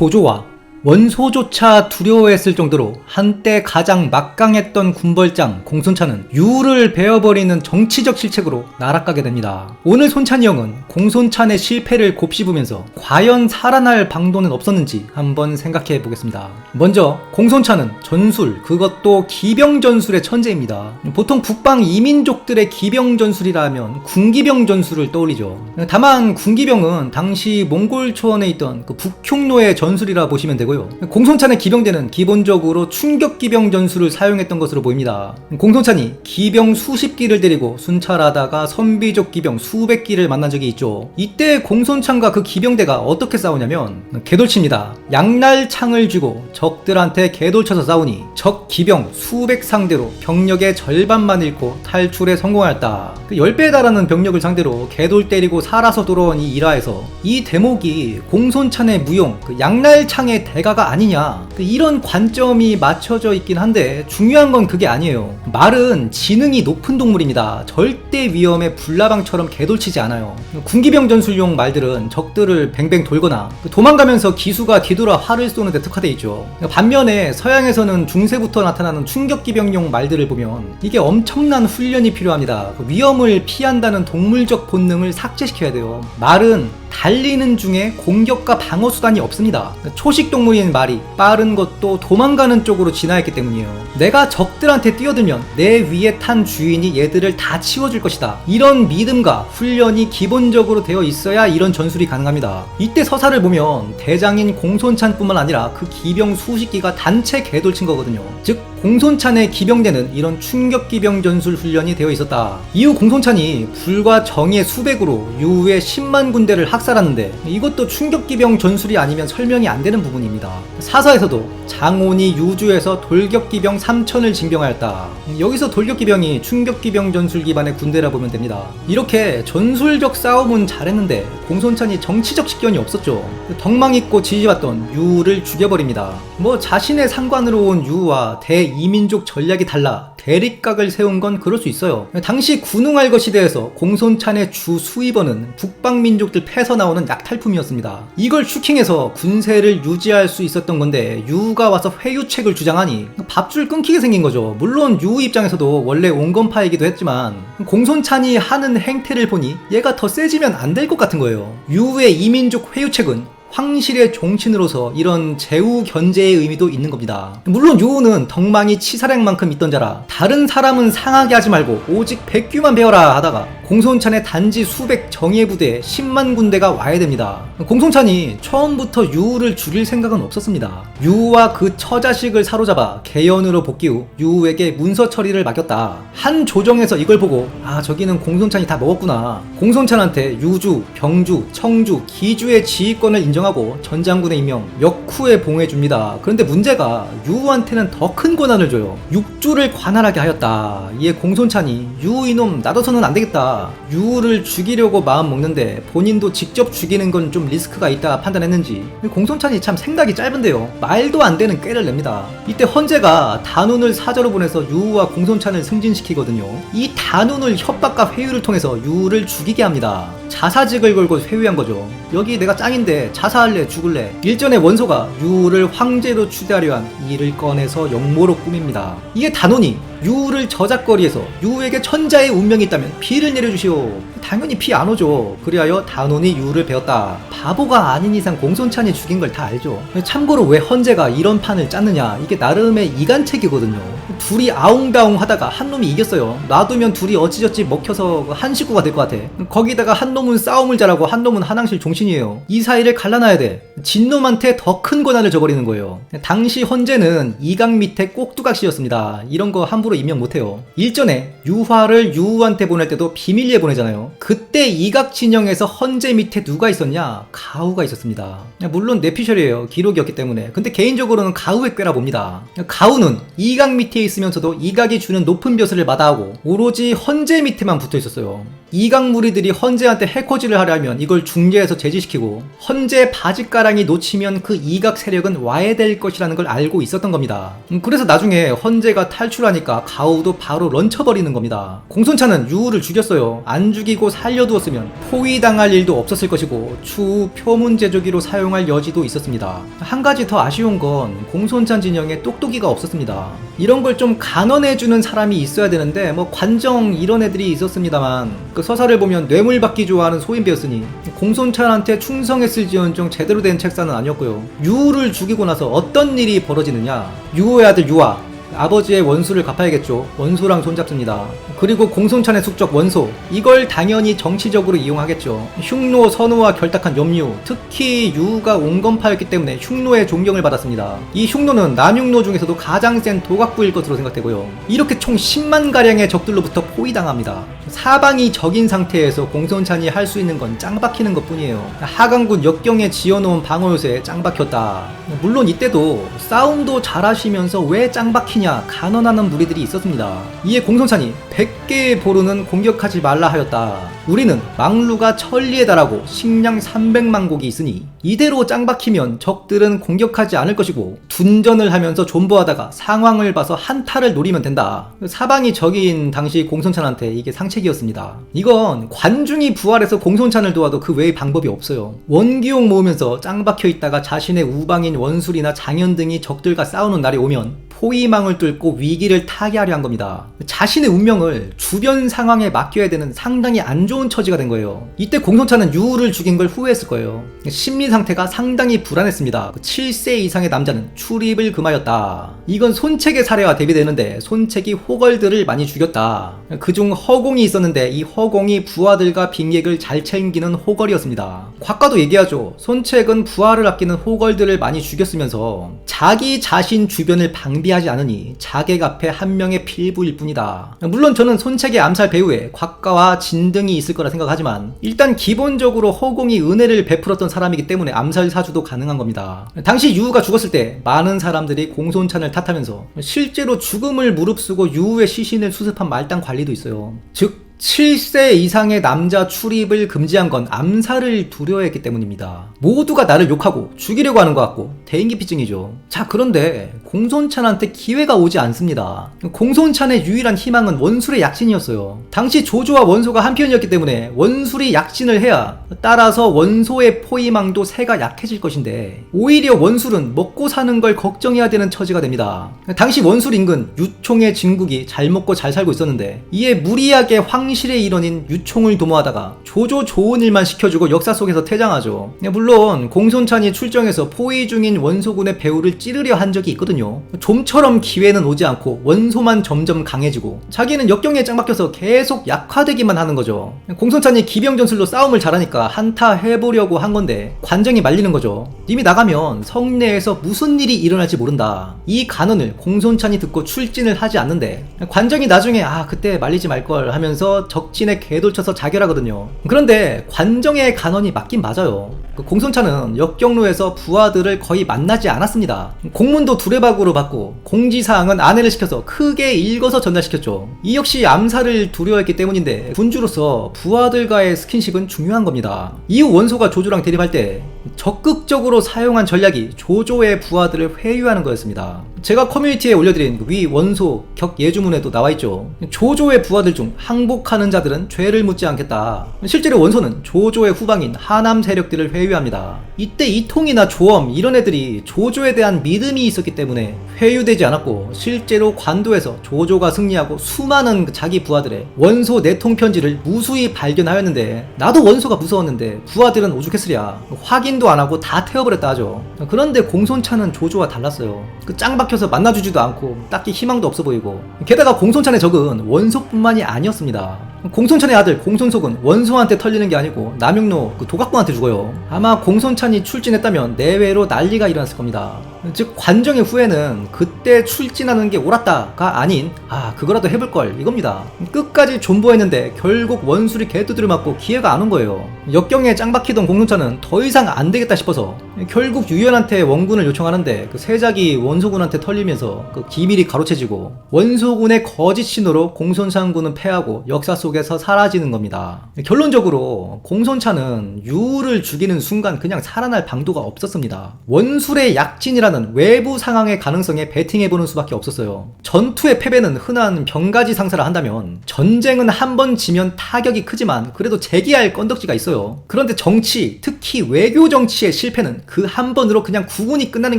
조조와 원소조차 두려워했을 정도로 한때 가장 막강했던 군벌장 공손찬은 유를 베어버리는 정치적 실책으로 날아가게 됩니다. 오늘 손찬이 형은 공손찬의 실패를 곱씹으면서 과연 살아날 방도는 없었는지 한번 생각해 보겠습니다. 먼저 공손찬은 전술, 그것도 기병 전술의 천재입니다. 보통 북방 이민족들의 기병 전술이라 하면 군기병 전술을 떠올리죠. 다만 군기병은 당시 몽골 초원에 있던 그 북흉노의 전술이라 보시면 되고요. 공손찬의 기병대는 기본적으로 충격기병 전술을 사용했던 것으로 보입니다. 공손찬이 기병 수십 기를 데리고 순찰하다가 선비족 기병 수백 기를 만난 적이 있죠. 이때 공손찬과 그 기병대가 어떻게 싸우냐면 개돌칩니다. 양날창을 쥐고 적들한테 개돌쳐서 싸우니 적 기병 수백 상대로 병력의 절반만 잃고 탈출에 성공하였다. 10배에 달하는 병력을 상대로 개돌 때리고 살아서 돌아온 이 일화에서 이 대목이 공손찬의 무용, 양날창의 대가가 아니냐, 이런 관점이 맞춰져 있긴 한데 중요한 건 그게 아니에요. 말은 지능이 높은 동물입니다. 절대 위험에 불나방처럼 개돌치지 않아요. 군기병 전술용 말들은 적들을 뱅뱅 돌거나 도망가면서 기수가 뒤돌아 활을 쏘는 데 특화되어 있죠. 반면에 서양에서는 중세부터 나타나는 충격기병용 말들을 보면 이게 엄청난 훈련이 필요합니다. 위험을 피한다는 동물적 본능을 삭제시켜야 돼요. 말은 달리는 중에 공격과 방어 수단이 없습니다. 초식 동물인 말이 빠른 것도 도망가는 쪽으로 진화했기 때문이에요. 내가 적들한테 뛰어들면 내 위에 탄 주인이 얘들을 다 치워줄 것이다. 이런 믿음과 훈련이 기본적으로 되어 있어야 이런 전술이 가능합니다. 이때 서사를 보면 대장인 공손찬뿐만 아니라 그 기병 수십 기가 단체 개돌친 거거든요. 즉 공손찬의 기병대는 이런 충격기병 전술 훈련이 되어 있었다. 이후 공손찬이 불과 정예 수백으로 유의 10만 군대를 학살하는데 이것도 충격기병 전술이 아니면 설명이 안 되는 부분입니다. 사서에서도 장온이 유주에서 돌격기병 3천을 징병하였다. 여기서 돌격기병이 충격기병 전술 기반의 군대라 보면 됩니다. 이렇게 전술적 싸움은 잘했는데 공손찬이 정치적 식견이 없었죠. 덕망있고 지지받던 유를 죽여버립니다. 자신의 상관으로 온 유와 대이민족 전략이 달라 대립각을 세운 건 그럴 수 있어요. 당시 군웅알거 시대에서 공손찬의 주 수입원은 북방민족들 패서 나오는 약탈품이었습니다. 이걸 슈킹해서 군세를 유지할 수 있었던 건데 유가 와서 회유책을 주장하니 밥줄 끊기게 생긴 거죠. 물론 유 입장에서도 원래 온건파이기도 했지만 공손찬이 하는 행태를 보니 얘가 더 세지면 안 될 것 같은 거예요. 유의 이민족 회유책은 황실의 종친으로서 이런 제후 견제의 의미도 있는 겁니다. 물론 유우는 덕망이 치사량만큼 있던 자라 다른 사람은 상하게 하지 말고 오직 백규만 배워라 하다가 공손찬의 단지 수백 정예부대에 10만 군대가 와야 됩니다. 공손찬이 처음부터 유우를 죽일 생각은 없었습니다. 유우와 그 처자식을 사로잡아 개연으로 복귀 후 유우에게 문서 처리를 맡겼다. 한 조정에서 이걸 보고 저기는 공손찬이 다 먹었구나. 공손찬한테 유주, 병주, 청주, 기주의 지휘권을 인정하고 전장군에 임명, 역후에 봉해줍니다. 그런데 문제가 유우한테는 더 큰 권한을 줘요. 육주를 관할하게 하였다. 이에 공손찬이 유우 이놈 놔둬서는 안 되겠다. 유우를 죽이려고 마음 먹는데 본인도 직접 죽이는 건 좀 리스크가 있다 판단했는지 공손찬이 참 생각이 짧은데요. 말도 안 되는 꾀를 냅니다. 이때 헌제가 단운을 사저로 보내서 유우와 공손찬을 승진시키거든요. 이 단운을 협박과 회유를 통해서 유우를 죽이게 합니다. 자사직을 걸고 회유한 거죠. 여기 내가 짱인데 자사할래 죽을래. 일전에 원소가 유우를 황제로 추대하려 한 일을 꺼내서 역모로 꾸밉니다. 이게 단원이 유우를 저작거리에서 유우에게 천자의 운명이 있다면 비를 내려주시오. 당연히 비 안 오죠. 그리하여 단원이 유우를 배웠다. 바보가 아닌 이상 공손찬이 죽인 걸 다 알죠. 참고로 왜 헌제가 이런 판을 짰느냐, 이게 나름의 이간책이거든요. 둘이 아웅다웅 하다가 한 놈이 이겼어요. 놔두면 둘이 어찌저찌 먹혀서 한 식구가 될 것 같아. 거기다가 한 놈은 싸움을 잘하고 한 놈은 한항실 종신이에요. 이 사이를 갈라놔야 돼. 진 놈한테 더 큰 권한을 줘버리는 거예요. 당시 헌제는 이각 밑에 꼭두각시였습니다. 이런 거 함부로 임명 못해요. 일전에 유화를 유우한테 보낼 때도 비밀리에 보내잖아요. 그때 이각 진영에서 헌제 밑에 누가 있었냐? 가우가 있었습니다. 물론 내피셜이에요. 기록이었기 때문에. 근데 개인적으로는 가우의 꾀라 봅니다. 가우는 이각 밑에 있으면서도 이각이 주는 높은 벼슬을 마다하고 오로지 헌제 밑에만 붙어 있었어요. 이각 무리들이 헌제한테 해코지를 하려면 이걸 중재해서 제지시키고 헌제 바짓가랑이 놓치면 그 이각 세력은 와해될 것이라는 걸 알고 있었던 겁니다. 그래서 나중에 헌제가 탈출하니까 가우도 바로 런쳐버리는 겁니다. 공손차는 유우를 죽였어요. 안 죽이고 살려두었으면 포위당할 일도 없었을 것이고 추후 표문 제조기로 사용할 여지도 있었습니다. 한 가지 더 아쉬운 건 공손찬 진영에 똑똑이가 없었습니다. 이런 걸 좀 간언해주는 사람이 있어야 되는데 뭐 관정 이런 애들이 있었습니다만 그 서사를 보면 뇌물받기 좋아하는 소인배였으니 공손찬한테 충성했을지언정 제대로 된 책사는 아니었고요. 유우를 죽이고 나서 어떤 일이 벌어지느냐, 유우의 아들 유아, 아버지의 원수를 갚아야겠죠. 원소랑 손잡습니다. 그리고 공손찬의 숙적 원소, 이걸 당연히 정치적으로 이용하겠죠. 흉노 선우와 결탁한 염류, 특히 유우가 온건파였기 때문에 흉노의 존경을 받았습니다. 이 흉노는 남흉노 중에서도 가장 센 도각부일 것으로 생각되고요. 이렇게 총 10만가량의 적들로부터 포위당합니다. 사방이 적인 상태에서 공손찬이 할 수 있는 건 짱박히는 것 뿐이에요. 하강군 역경에 지어놓은 방어요새에 짱박혔다. 물론 이때도 싸움도 잘하시면서 왜 짱박히냐 간언하는 무리들이 있었습니다. 이에 공손찬이 100개의 보루는 공격하지 말라 하였다. 우리는 망루가 천리에 달하고 식량 300만 곡이 있으니 이대로 짱박히면 적들은 공격하지 않을 것이고 둔전을 하면서 존버하다가 상황을 봐서 한타를 노리면 된다. 사방이 적인 당시 공손찬한테 이게 상책이었습니다. 이건 관중이 부활해서 공손찬을 도와도 그 외의 방법이 없어요. 원기용 모으면서 짱박혀 있다가 자신의 우방인 원술이나 장현 등이 적들과 싸우는 날이 오면 포위망을 뚫고 위기를 타개하려 한 겁니다. 자신의 운명을 주변 상황에 맡겨야 되는 상당히 안 좋은 처지가 된 거예요. 이때 공손찬은 유우를 죽인 걸 후회했을 거예요. 심리 상태가 상당히 불안했습니다. 7세 이상의 남자는 출입을 금하였다. 이건 손책의 사례와 대비되는데 손책이 호걸들을 많이 죽였다. 그중 허공이 있었는데 이 허공이 부하들과 빈객을 잘 챙기는 호걸이었습니다. 곽가도 얘기하죠. 손책은 부하를 아끼는 호걸들을 많이 죽였으면서 자기 자신 주변을 방비하지 않으니 자객 앞에 한 명의 필부일 뿐이다. 물론 저는 손책의 암살 배후에 곽가와 진등이 있을 거라 생각하지만 일단 기본적으로 허공이 은혜를 베풀었던 사람이기 때문에 암살 사주도 가능한 겁니다. 당시 유우가 죽었을 때 많은 사람들이 공손찬을 탓하면서 실제로 죽음을 무릅쓰고 유우의 시신을 수습한 말단 관리도 있어요. 즉 7세 이상의 남자 출입을 금지한 건 암살을 두려워했기 때문입니다. 모두가 나를 욕하고 죽이려고 하는 것 같고 대인기피증이죠. 자, 그런데 공손찬한테 기회가 오지 않습니다. 공손찬의 유일한 희망은 원술의 약진이었어요. 당시 조조와 원소가 한편이었기 때문에 원술이 약진을 해야 따라서 원소의 포위망도 세가 약해질 것인데 오히려 원술은 먹고 사는 걸 걱정해야 되는 처지가 됩니다. 당시 원술 인근 유총의 진국이 잘 먹고 잘 살고 있었는데 이에 무리하게 황실의 일원인 유총을 도모하다가 조조 좋은 일만 시켜주고 역사 속에서 퇴장하죠. 물론 공손찬이 출정해서 포위 중인 원소군의 배후를 찌르려 한 적이 있거든요. 좀처럼 기회는 오지 않고 원소만 점점 강해지고 자기는 역경에 짱박혀서 계속 약화되기만 하는 거죠. 공손찬이 기병전술로 싸움을 잘하니까 한타 해보려고 한 건데 관정이 말리는 거죠. 님이 나가면 성내에서 무슨 일이 일어날지 모른다. 이 간언을 공손찬이 듣고 출진을 하지 않는데 관정이 나중에 그때 말리지 말걸 하면서 적진에 개돌쳐서 자결하거든요. 그런데 관정의 간언이 맞긴 맞아요. 공손찬은 역경로에서 부하들을 거의 만나지 않았습니다. 공문도 두레박으로 받고 공지사항은 아내를 시켜서 크게 읽어서 전달시켰죠. 이 역시 암살을 두려워했기 때문인데 군주로서 부하들과의 스킨십은 중요한 겁니다. 이후 원소가 조조랑 대립할 때 적극적으로 사용한 전략이 조조의 부하들을 회유하는 거였습니다. 제가 커뮤니티에 올려드린 위 원소 격 예주문에도 나와있죠. 조조의 부하들 중 항복하는 자들은 죄를 묻지 않겠다. 실제로 원소는 조조의 후방인 하남 세력들을 회유합니다. 이때 이통이나 조엄 이런 애들이 조조에 대한 믿음이 있었기 때문에 회유되지 않았고 실제로 관도에서 조조가 승리하고 수많은 자기 부하들의 원소 내통 편지를 무수히 발견하였는데 나도 원소가 무서웠는데 부하들은 오죽했으랴. 확인도 안 하고 다 태워버렸다 하죠. 그런데 공손찬은 조조와 달랐어요. 그 짱박혀서 만나주지도 않고 딱히 희망도 없어 보이고 게다가 공손찬의 적은 원소뿐만이 아니었습니다. 공손찬의 아들 공손속은 원소한테 털리는 게 아니고 남용로 그 도각부한테 죽어요. 아마 공손찬이 출진했다면 내외로 난리가 일어났을 겁니다. 즉 관정의 후회는 그때 출진하는 게 옳았다가 아닌 그거라도 해볼걸 이겁니다. 끝까지 존버했는데 결국 원술이 개두드려 맞고 기회가 안 온 거예요. 역경에 짱박히던 공손차는 더 이상 안 되겠다 싶어서 결국 유연한테 원군을 요청하는데 그 세작이 원소군한테 털리면서 그 기밀이 가로채지고 원소군의 거짓 신호로 공손창군은 패하고 역사 속에서 사라지는 겁니다. 결론적으로 공손차는 유를 죽이는 순간 그냥 살아날 방도가 없었습니다. 원술의 약진이라는 외부 상황의 가능성에 베팅해보는 수밖에 없었어요. 전투의 패배는 흔한 병가지 상사를 한다면 전쟁은 한 번 지면 타격이 크지만 그래도 재기할 건덕지가 있어요. 그런데 정치, 특히 외교 정치의 실패는 그 한 번으로 그냥 구군이 끝나는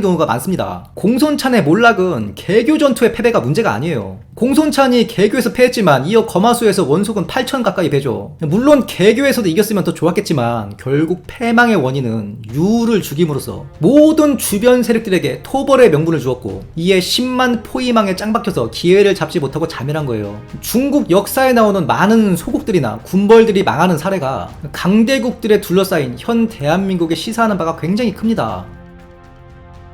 경우가 많습니다. 공손찬의 몰락은 개교 전투의 패배가 문제가 아니에요. 공손찬이 개교에서 패했지만 이어 거마수에서 원속은 8천 가까이 패죠. 물론 개교에서도 이겼으면 더 좋았겠지만 결국 패망의 원인은 유를 죽임으로써 모든 주변 세력들에게 토벌의 명분을 주었고 이에 10만 포위망에 짱박혀서 기회를 잡지 못하고 자멸한 거예요. 중국 역사에 나오는 많은 소국들이나 군벌들이 망하는 사례가 강대국들에 둘러싸인 현 대한민국에 시사하는 바가 굉장히 큽니다.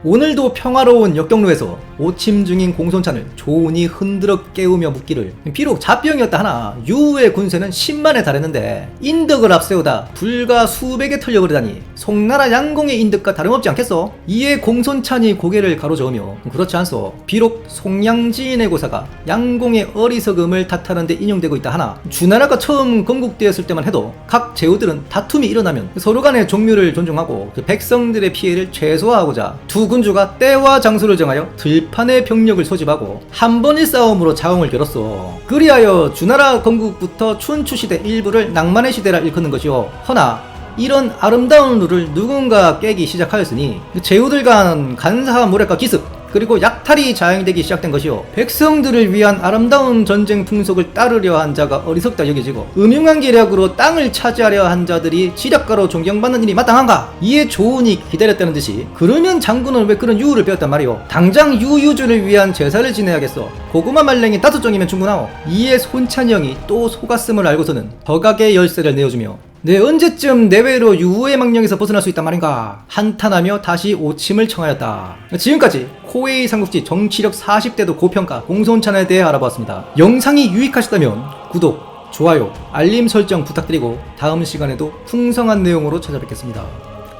오늘도 평화로운 역경로에서 오침 중인 공손찬을 조은이 흔들어 깨우며 묻기를 비록 잡병이었다 하나 유의 군세는 10만에 달했는데 인덕을 앞세우다 불과 수백에 털려버리다니 송나라 양공의 인덕과 다름없지 않겠어? 이에 공손찬이 고개를 가로저으며 그렇지 않소. 비록 송양지인의 고사가 양공의 어리석음을 탓하는 데 인용되고 있다 하나 주나라가 처음 건국되었을 때만 해도 각 제후들은 다툼이 일어나면 서로 간의 종묘를 존중하고 백성들의 피해를 최소화하고자 두 군주가 때와 장소를 정하여 들판의 병력을 소집하고 한 번의 싸움으로 자웅을 겨뤘어. 그리하여 주나라 건국부터 춘추시대 일부를 낭만의 시대라 일컫는 것이요. 허나 이런 아름다운 룰을 누군가 깨기 시작하였으니 제후들 간 간사와 모략과 기습 그리고 약탈이 자행되기 시작된 것이요. 백성들을 위한 아름다운 전쟁 풍속을 따르려 한 자가 어리석다 여겨지고 음흉한 계략으로 땅을 차지하려 한 자들이 지략가로 존경받는 일이 마땅한가? 이에 조은이 기다렸다는 듯이 그러면 장군은 왜 그런 유후를 배웠단 말이오? 당장 유유주를 위한 제사를 지내야겠어. 고구마 말랭이 5종이면 충분하오. 이에 손찬이 형이 또 속았음을 알고서는 허각의 열쇠를 내어주며 언제쯤 내외로 유후의 망령에서 벗어날 수 있단 말인가 한탄하며 다시 오침을 청하였다. 지금까지 코웨이 삼국지 정치력 40대도 고평가 공손찬에 대해 알아보았습니다. 영상이 유익하셨다면 구독, 좋아요, 알림 설정 부탁드리고 다음 시간에도 풍성한 내용으로 찾아뵙겠습니다.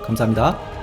감사합니다.